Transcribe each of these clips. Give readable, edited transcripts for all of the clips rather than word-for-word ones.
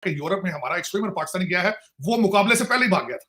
कि यूरोप में हमारा एक स्विमर पाकिस्तानी गया है, वो मुकाबले से पहले ही भाग गया था,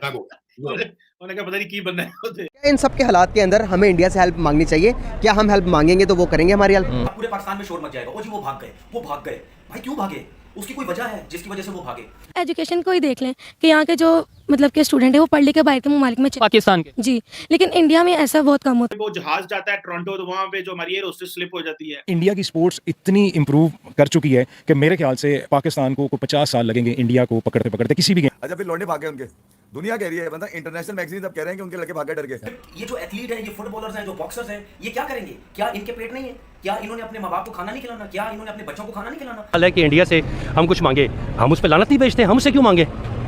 गायब हो गया। उन्होंने कहा पता नहीं की बनना है उसे। क्या इन सब के हालात के अंदर हमें इंडिया से हेल्प मांगनी चाहिए? क्या हम हेल्प मांगेंगे तो वो करेंगे हमारी हेल्प? पूरे पाकिस्तान में शोर मच जाएगा, ओ जी वो भाग गए। भाई क्यों भागे? उसकी कोई वजह है जिसकी वजह से वो भागे। एजुकेशन को ही देख लें कि यहाँ के जो मतलब के स्टूडेंट है वो पढ़ लिख के बाहर के ममालिक में पाकिस्तान के जी, लेकिन इंडिया में ऐसा बहुत कम होता है। वो जहाज जाता है टोरंटो, तो वहां पे जो हमारी एयर होस्टेस स्लिप हो जाती है। इंडिया की स्पोर्ट्स इतनी इंप्रूव कर चुकी है कि मेरे ख्याल से पाकिस्तान को 50 साल लगेंगे इंडिया को पकड़ते पकड़ते किसी भी गेम। अच्छा फिर लौंडे भागे उनके, दुनिया कह रही है, मतलब इंटरनेशनल मैगजीन अब कह रहे हैं कि उनके लड़के भागे डर गए। ये जो एथलीट है, ये फुटबॉलर्स हैं, जो बॉक्सर्स हैं, ये क्या करेंगे? क्या इनके पेट नहीं है? क्या इन्होंने अपने माँ बाप को खाना नहीं खिलाना? क्या इन्होंने अपने बच्चों को खाना नहीं खिलाना? है कि इंडिया से हम कुछ मांगे, हम उस पर लानत नहीं भेजते, हम उससे क्यों मांगे?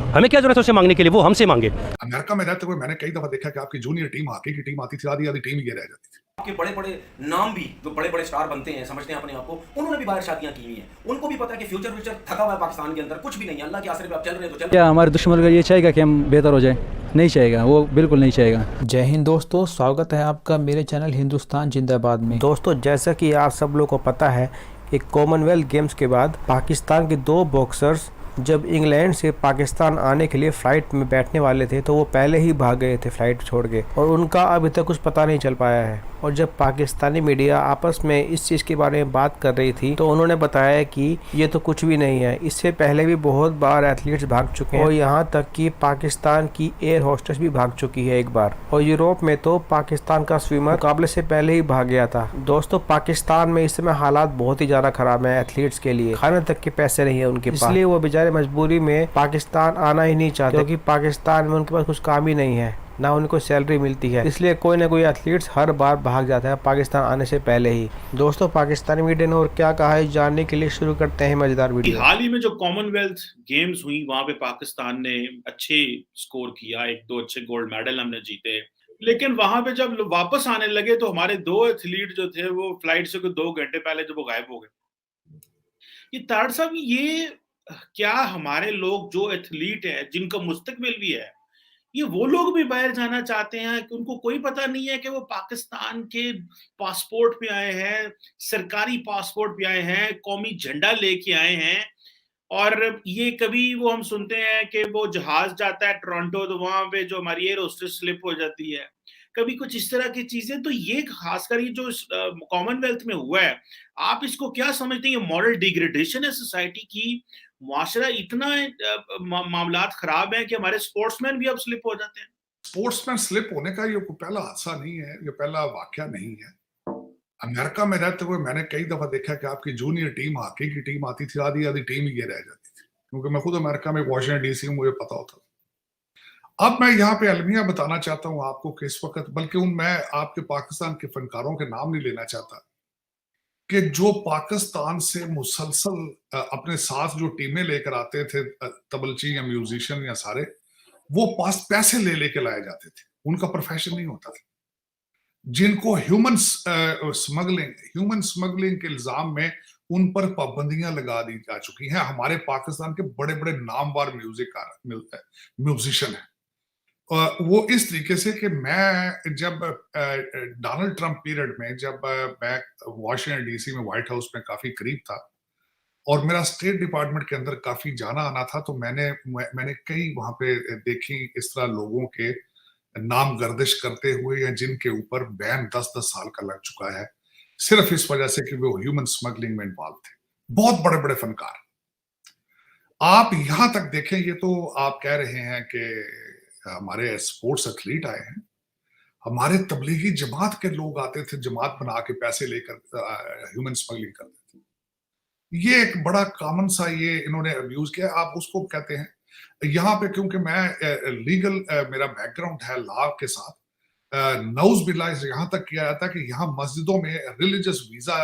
हमें क्या जरूरत है उससे मांगने के लिए, वो हमसे मांगे। अमेरिका में रहते हुए मैंने कई दफा देखा कि आपकी जूनियर टीम, हॉकी की टीम आती थी, आधी टीम ही रह जाती थी। आपके बड़े बड़े नाम भी, जो बड़े बड़े स्टार बनते हैं, समझते हैं अपने आप को, उन्होंने भी बाहर शादियां की हुई हैं। उनको भी पता है कि फ्यूचर थका हुआ है पाकिस्तान के अंदर, कुछ भी नहीं है, अल्लाह के आसरे पे आप चल रहे हैं तो चल। क्या हमारे दुश्मन का ये चाहेगा कि हम बेहतर हो जाए? नहीं चाहेगा, वो बिल्कुल नहीं चाहेगा। जय हिंद दोस्तों, स्वागत है आपका मेरे चैनल हिंदुस्तान जिंदाबाद में। दोस्तों, जैसा कि आप सब लोगों को पता है, एक कॉमनवेल्थ गेम्स के बाद पाकिस्तान के 2 बॉक्सर्स जब इंग्लैंड से पाकिस्तान आने के लिए फ़्लाइट में बैठने वाले थे तो वो पहले ही भाग गए थे फ़्लाइट छोड़ के, और उनका अभी तक कुछ पता नहीं चल पाया है। और जब पाकिस्तानी मीडिया आपस में इस चीज़ के बारे में बात कर रही थी तो उन्होंने बताया कि ये तो कुछ भी नहीं है, इससे पहले भी बहुत बार एथलीट्स भाग चुके हैं, और यहाँ तक कि पाकिस्तान की एयर होस्टेस भी भाग चुकी है एक बार। और यूरोप में तो पाकिस्तान का स्विमर मुकाबले से पहले ही भाग गया था। दोस्तों, पाकिस्तान में इस समय हालात बहुत ही ज़्यादा ख़राब है एथलीट्स के लिए, खाने तक के पैसे नहीं है उनके पास, इसलिए वो बेचारे मजबूरी में पाकिस्तान आना ही नहीं चाहते, क्योंकि पाकिस्तान में उनके पास कुछ काम ही नहीं है, ना उनको सैलरी मिलती है, इसलिए कोई ना कोई एथलीट्स हर बार भाग जाता है पाकिस्तान आने से पहले ही। दोस्तों, पाकिस्तानी मीडिया ने और क्या कहा है जानने के लिए शुरू करते हैं मजेदार वीडियो। हाल ही में जो कॉमनवेल्थ गेम्स हुई, वहां पे पाकिस्तान ने अच्छे स्कोर किया, 1-2 अच्छे गोल्ड मेडल हमने जीते, लेकिन वहां पे जब वापस आने लगे तो हमारे 2 एथलीट जो थे वो फ्लाइट से 2 घंटे पहले जब वो गायब हो गए। ये ताड़ साहब, ये क्या हमारे लोग जो एथलीट है, जिनका मुस्तकबिल भी है, ये वो लोग भी बाहर जाना चाहते हैं कि उनको कोई पता नहीं है कि वो पाकिस्तान के पासपोर्ट पे आए हैं, सरकारी पासपोर्ट पे आए हैं, कौमी झंडा लेके आए हैं। और ये कभी वो हम सुनते हैं कि वो जहाज जाता है टोरंटो, तो वहां पे जो हमारी एयर होस्टेस स्लिप हो जाती है, कभी कुछ इस तरह की चीजें। तो ये खासकर ये जो कॉमनवेल्थ में हुआ है, आप इसको क्या समझते हैं? ये मॉरल डिग्रेडेशन है सोसाइटी की, मुआशरा इतना मामलात खराब है कि हमारे स्पोर्ट्समैन भी अब स्लिप हो जाते हैं। स्पोर्ट्समैन स्लिप होने का ये पहला हादसा नहीं है, ये पहला वाकया नहीं है। अमेरिका में रहते हुए मैंने कई दफा देखा कि आपकी जूनियर टीम, हॉकी की टीम आती थी, आधी टीम ही रह जाती थी, क्योंकि मैं खुद अमेरिका में वॉशिंगटन डीसी में मुझे पता होता था। अब मैं यहाँ पे अलमिया बताना चाहता हूँ आपको कि इस वक्त, बल्कि मैं आपके पाकिस्तान के फनकारों के नाम नहीं लेना चाहता, कि जो पाकिस्तान से मुसलसल अपने साथ जो टीमें लेकर आते थे, तबलची या म्यूजिशियन या सारे, वो पास पैसे ले लेके लाए जाते थे, उनका प्रोफेशन नहीं होता था। जिनको ह्यूमन स्मगलिंग के इल्जाम में उन पर पाबंदियां लगा दी जा चुकी हैं। हमारे पाकिस्तान के बड़े बड़े नामवर म्यूजिशियन हैं, वो इस तरीके से कि मैं जब डोनाल्ड ट्रंप पीरियड में, जब मैं वॉशिंगटन डीसी में व्हाइट हाउस में काफी करीब था और मेरा स्टेट डिपार्टमेंट के अंदर काफी जाना आना था, तो मैंने कई वहां पे देखी इस तरह लोगों के नाम गर्दिश करते हुए, या जिनके ऊपर बैन 10-10 साल का लग चुका है, सिर्फ इस वजह से कि वो ह्यूमन स्मगलिंग में इन्वॉल्व थे। बहुत बड़े बड़े फनकार। आप यहां तक देखें, ये तो आप कह रहे हैं कि हमारे स्पोर्ट्स एथलीट आए हैं, हमारे तबलीगी जमात के लोग आते थे, जमात बना के पैसे लेकर ह्यूमन स्मगलिंग करते थे। ये एक बड़ा कॉमन सा ये इन्होंने अब्यूज किया, आप उसको कहते हैं। यहाँ पे क्योंकि मैं लीगल मेरा बैकग्राउंड है लॉ के साथ, नौज बिल्ला यहाँ तक किया जाता है कि यहाँ मस्जिदों में रिलीजियस वीजा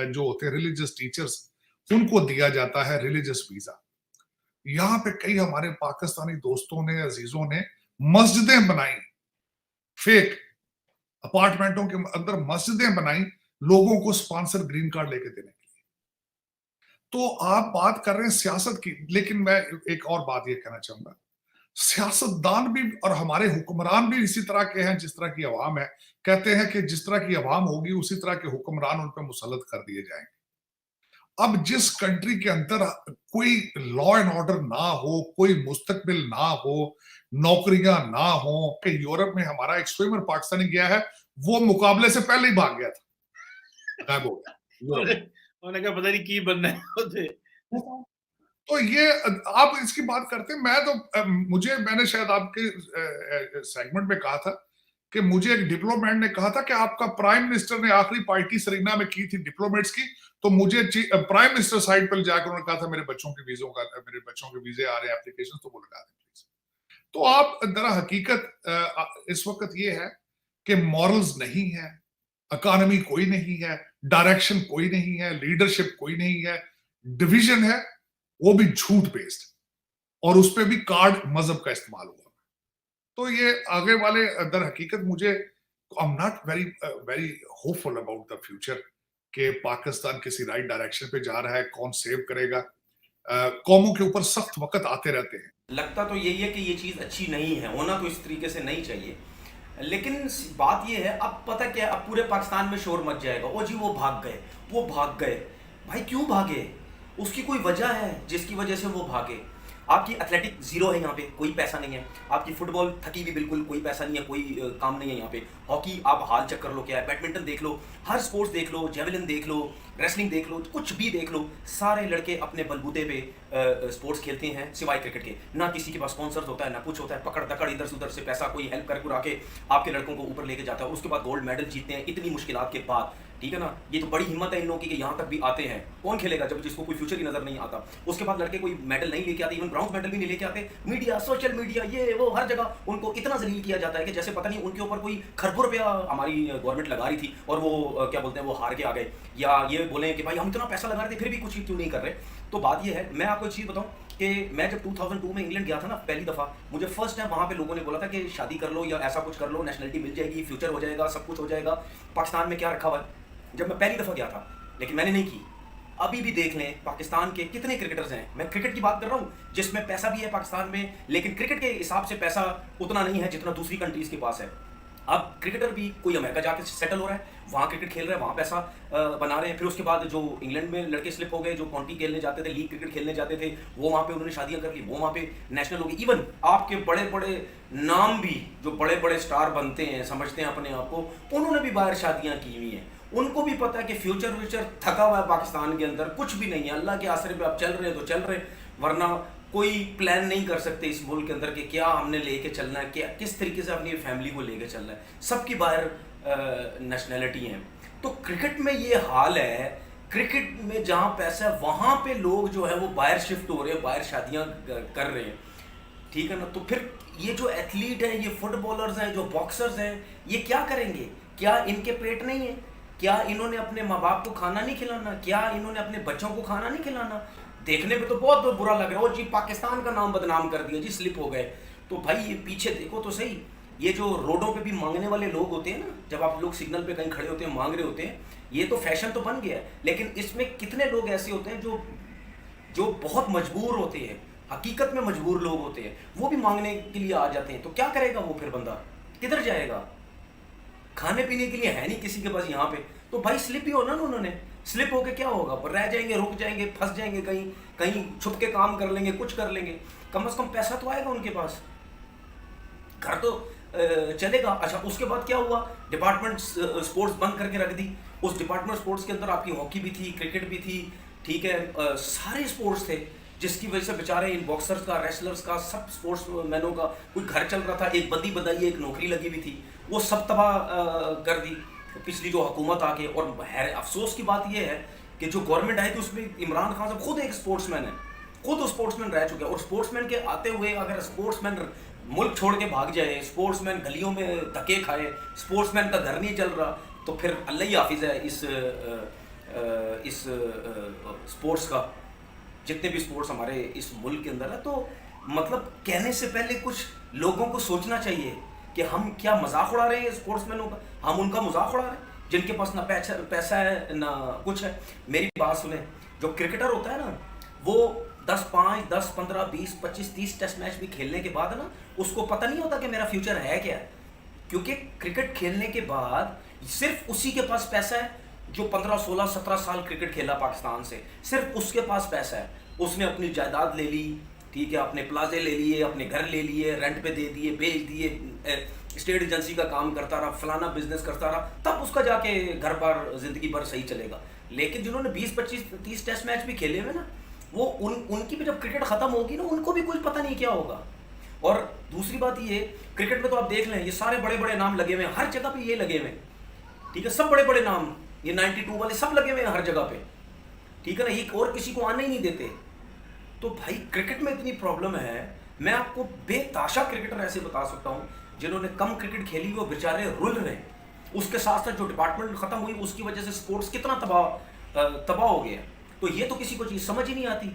जो होते हैं, रिलीजियस टीचर्स, उनको दिया जाता है रिलीजियस वीजा। यहाँ पे कई हमारे पाकिस्तानी दोस्तों ने, अजीजों ने मस्जिदें बनाई, फेक अपार्टमेंटों के अंदर मस्जिदें बनाई, लोगों को स्पॉन्सर ग्रीन कार्ड लेके देने के लिए। तो आप बात कर रहे हैं सियासत की, लेकिन मैं एक और बात ये कहना चाहूंगा, सियासतदान भी और हमारे हुक्मरान भी इसी तरह के हैं जिस तरह की अवाम है। कहते हैं कि जिस तरह की अवाम होगी उसी तरह के हुक्मरान उन पर मुसल्लत कर दिए जाएंगे। अब जिस कंट्री के अंदर कोई लॉ एंड ऑर्डर ना हो, कोई मुस्तकबिल ना हो, नौकरियां ना हो, कि यूरोप में हमारा एक स्विमर पाकिस्तानी गया है, वो मुकाबले से पहले ही भाग गया था, गायब हो गया यूरोप। उन्होंने कहा पता नहीं की बनना है होते। तो ये आप इसकी बात करते हैं, मैं तो मैंने शायद आपके सेगमेंट में कहा था कि मुझे एक डिप्लोमेट ने कहा था कि आपका प्राइम मिनिस्टर ने आखिरी पार्टी सरीना में की थी डिप्लोमेट्स की, तो मुझे प्राइम मिनिस्टर साइड पर जाकर उन्होंने कहा था मेरे बच्चों के वीजे आ रहे हैं एप्लीकेशन, तो वो लगा दें प्लीज। तो आप दरा हकीकत इस वक्त ये है कि मॉरल्स नहीं है, इकोनॉमी कोई नहीं है, डायरेक्शन कोई नहीं है, लीडरशिप कोई नहीं है, डिवीजन है, वो भी झूठ बेस्ड, और उस पर भी कार्ड मजहब का इस्तेमाल हुआ। तो ये आगे वाले दर हकीकत मुझे I am not very hopeful about the future कि पाकिस्तान किसी राइट डायरेक्शन पे जा रहा है, कौन सेव करेगा। कौमों के ऊपर सख्त वक्त आते रहते हैं। लगता तो यही है कि ये चीज़ अच्छी नहीं है, होना तो इस तरीके से नहीं चाहिए, लेकिन बात ये है, अब पता क्या, अब पूरे पाकिस्तान में शोर मच जाएगा, ओ जी वो भाग गए। भाई क्यों भागे? उसकी कोई वजह है जिसकी वजह से वो भागे। आपकी एथलेटिक जीरो है यहाँ पे, कोई पैसा नहीं है। आपकी फुटबॉल थकी भी बिल्कुल, कोई पैसा नहीं है, कोई काम नहीं है यहाँ पे। हॉकी आप हाल चेक कर लो क्या है, बैडमिंटन देख लो, हर स्पोर्ट्स देख लो, जेवलिन देख लो, रेसलिंग देख लो, कुछ भी देख लो, सारे लड़के अपने बलबूते पे स्पोर्ट्स खेलते हैं सिवाय क्रिकेट के। ना किसी के पास स्पॉन्सर्स होता है, ना कुछ होता है, पकड़ दकड़ इधर से उधर से पैसा कोई हेल्प कर आके आपके लड़कों को ऊपर लेके जाता है, उसके बाद गोल्ड मेडल जीतते हैं इतनी मुश्किलात के बाद, ठीक है ना। ये तो बड़ी हिम्मत है इन लोगों की कि यहाँ तक भी आते हैं। कौन खेलेगा जब जिसको कोई फ्यूचर ही नजर नहीं आता? उसके बाद लड़के कोई मेडल नहीं लेके आते, इवन ब्राउन्स मेडल भी नहीं लेके आते। मीडिया, सोशल मीडिया, ये वो हर जगह उनको इतना जलील किया जाता है कि जैसे पता नहीं उनके ऊपर कोई खरबों रुपया हमारी गवर्नमेंट लगा रही थी और वो क्या बोलते हैं वो हार के आ गए, या ये बोले कि भाई हम इतना पैसा लगा रहे थे फिर भी कुछ क्यों नहीं कर रहे। तो बात ये है, मैं आपको एक चीज़ बताऊँ कि मैं जब 2002 में इंग्लैंड गया था ना पहली दफ़ा, मुझे फर्स्ट टाइम वहाँ पे लोगों ने बोला था कि शादी कर लो या ऐसा कुछ कर लो, नेशनलिटी मिल जाएगी, फ्यूचर हो जाएगा, सब कुछ हो जाएगा। पाकिस्तान में क्या रखा हुआ है? जब मैं पहली दफ़ा गया था, लेकिन मैंने नहीं की। अभी भी देख लें पाकिस्तान के कितने क्रिकेटर्स हैं, मैं क्रिकेट की बात कर रहा हूँ जिसमें पैसा भी है पाकिस्तान में, लेकिन क्रिकेट के हिसाब से पैसा उतना नहीं है जितना दूसरी कंट्रीज़ के पास है। अब क्रिकेटर भी कोई अमेरिका जाके सेटल हो रहा है, वहाँ क्रिकेट खेल रहा है, वहाँ पैसा बना रहे हैं। फिर उसके बाद जो इंग्लैंड में लड़के स्लिप हो गए, जो काउंटी खेलने जाते थे, लीग क्रिकेट खेलने जाते थे, वो वहाँ पे उन्होंने शादियाँ कर ली, वो वहाँ पे नेशनल हो गई। इवन आपके बड़े बड़े नाम भी, जो बड़े बड़े स्टार बनते हैं, समझते हैं अपने आप को, उन्होंने भी बाहर शादियाँ की हुई हैं। उनको भी पता है कि फ्यूचर थका हुआ है पाकिस्तान के अंदर, कुछ भी नहीं है। अल्लाह के आसरे पे आप चल रहे हैं तो चल रहे, वरना कोई प्लान नहीं कर सकते इस मुल्क के अंदर कि क्या हमने लेके चलना है, क्या किस तरीके से अपनी फैमिली को लेके चलना है। सबकी बाहर नेशनैलिटी है। तो क्रिकेट में ये हाल है, क्रिकेट में जहाँ पैसा है वहाँ पे लोग जो है वो बाहर शिफ्ट हो रहे हैं, बाहर शादियाँ कर रहे हैं, ठीक है ना। तो फिर ये जो एथलीट हैं, ये फुटबॉलर्स हैं, जो बॉक्सर्स हैं, ये क्या करेंगे? क्या इनके पेट नहीं है? क्या इन्होंने अपने माँ बाप को खाना नहीं खिलाना? क्या इन्होंने अपने बच्चों को खाना नहीं खिलाना? देखने में तो बहुत बुरा लग रहा है, जी पाकिस्तान का नाम बदनाम कर दिया, जी स्लिप हो गए। तो भाई ये पीछे देखो तो सही, ये जो रोडों पे भी मांगने वाले लोग होते हैं ना, जब आप लोग सिग्नल पे कहीं खड़े होते हैं मांग रहे होते हैं, ये तो फैशन तो बन गया है, लेकिन इसमें कितने लोग ऐसे होते हैं जो बहुत मजबूर होते हैं, हकीकत में मजबूर लोग होते हैं, वो भी मांगने के लिए आ जाते हैं। तो क्या करेगा वो फिर बंदा, किधर जाएगा? खाने पीने के लिए है नहीं किसी के पास यहाँ पे, तो भाई स्लिप ही होना ना। उन्होंने स्लिप होके क्या होगा? रह जाएंगे, रुक जाएंगे, फंस जाएंगे, कहीं छुप के काम कर लेंगे, कुछ कर लेंगे, कम से कम पैसा तो आएगा उनके पास, घर तो चलेगा। अच्छा, उसके बाद क्या हुआ? डिपार्टमेंट स्पोर्ट्स बंद करके रख दी। उस डिपार्टमेंट स्पोर्ट्स के अंदर आपकी हॉकी भी थी, क्रिकेट भी थी, ठीक है, सारे स्पोर्ट्स थे, जिसकी वजह से बेचारे इन बॉक्सर्स का, रेसलर्स का, सब स्पोर्ट्स मैनों का कोई घर चल रहा था। एक बदी बदाई एक नौकरी लगी हुई थी, वो सब तबाह कर दी पिछली जो हुकूमत आके। और अफसोस की बात यह है कि जो गवर्नमेंट आई थी उसमें इमरान खान साहब खुद एक स्पोर्ट्समैन है, खुद स्पोर्ट्समैन रह चुके हैं। और स्पोर्ट्समैन के आते हुए अगर स्पोर्ट्समैन मुल्क छोड़ के भाग जाए, स्पोर्ट्समैन गलियों में धक्के खाए, स्पोर्ट्समैन का घर नहीं चल रहा, तो फिर अल्लाह ही हाफिज़ है इस स्पोर्ट्स का, जितने भी स्पोर्ट्स हमारे इस मुल्क के अंदर है। तो मतलब कहने से पहले कुछ लोगों को सोचना चाहिए कि हम क्या मजाक उड़ा रहे हैं स्पोर्ट्समैनों का, हम उनका मजाक उड़ा रहे हैं जिनके पास ना पैसा है ना कुछ है। मेरी बात सुने, जो क्रिकेटर होता है ना, वो 5, 10, 15, 20, 25, 30 टेस्ट मैच भी खेलने के बाद ना उसको पता नहीं होता कि मेरा फ्यूचर है क्या है, क्योंकि क्रिकेट खेलने के बाद सिर्फ उसी के पास पैसा है जो 15, 16, 17 साल क्रिकेट खेला पाकिस्तान से, सिर्फ उसके पास पैसा है, उसने अपनी जायदाद ले ली, ठीक है, अपने प्लाजे ले लिए, अपने घर ले लिए, रेंट पे दे दिए, बेच दिए, स्टेट एजेंसी का काम करता रहा, फलाना बिजनेस करता रहा, तब उसका जाके घर बार जिंदगी भर सही चलेगा। लेकिन जिन्होंने 20, 25, 30 टेस्ट मैच भी खेले हुए ना, वो उनकी भी जब क्रिकेट खत्म होगी ना, उनको भी कुछ पता नहीं क्या होगा। और दूसरी बात ये, क्रिकेट में तो आप देख लें, ये सारे बड़े बड़े नाम लगे हुए हैं, हर जगह पे ये लगे हुए हैं, ठीक है, सब बड़े बड़े नाम, ये 92 वाले सब लगे हुए हैं हर जगह पे, ठीक है ना, ये और किसी को आने ही नहीं देते। तो भाई क्रिकेट में इतनी प्रॉब्लम है, मैं आपको बेताशा क्रिकेटर ऐसे बता सकता हूँ जिन्होंने कम क्रिकेट खेली, वो बेचारे रुल रहे। उसके साथ साथ जो डिपार्टमेंट खत्म हुई, उसकी वजह से स्पोर्ट्स कितना तबाह हो गया। तो ये तो किसी को चीज़ समझ ही नहीं आती।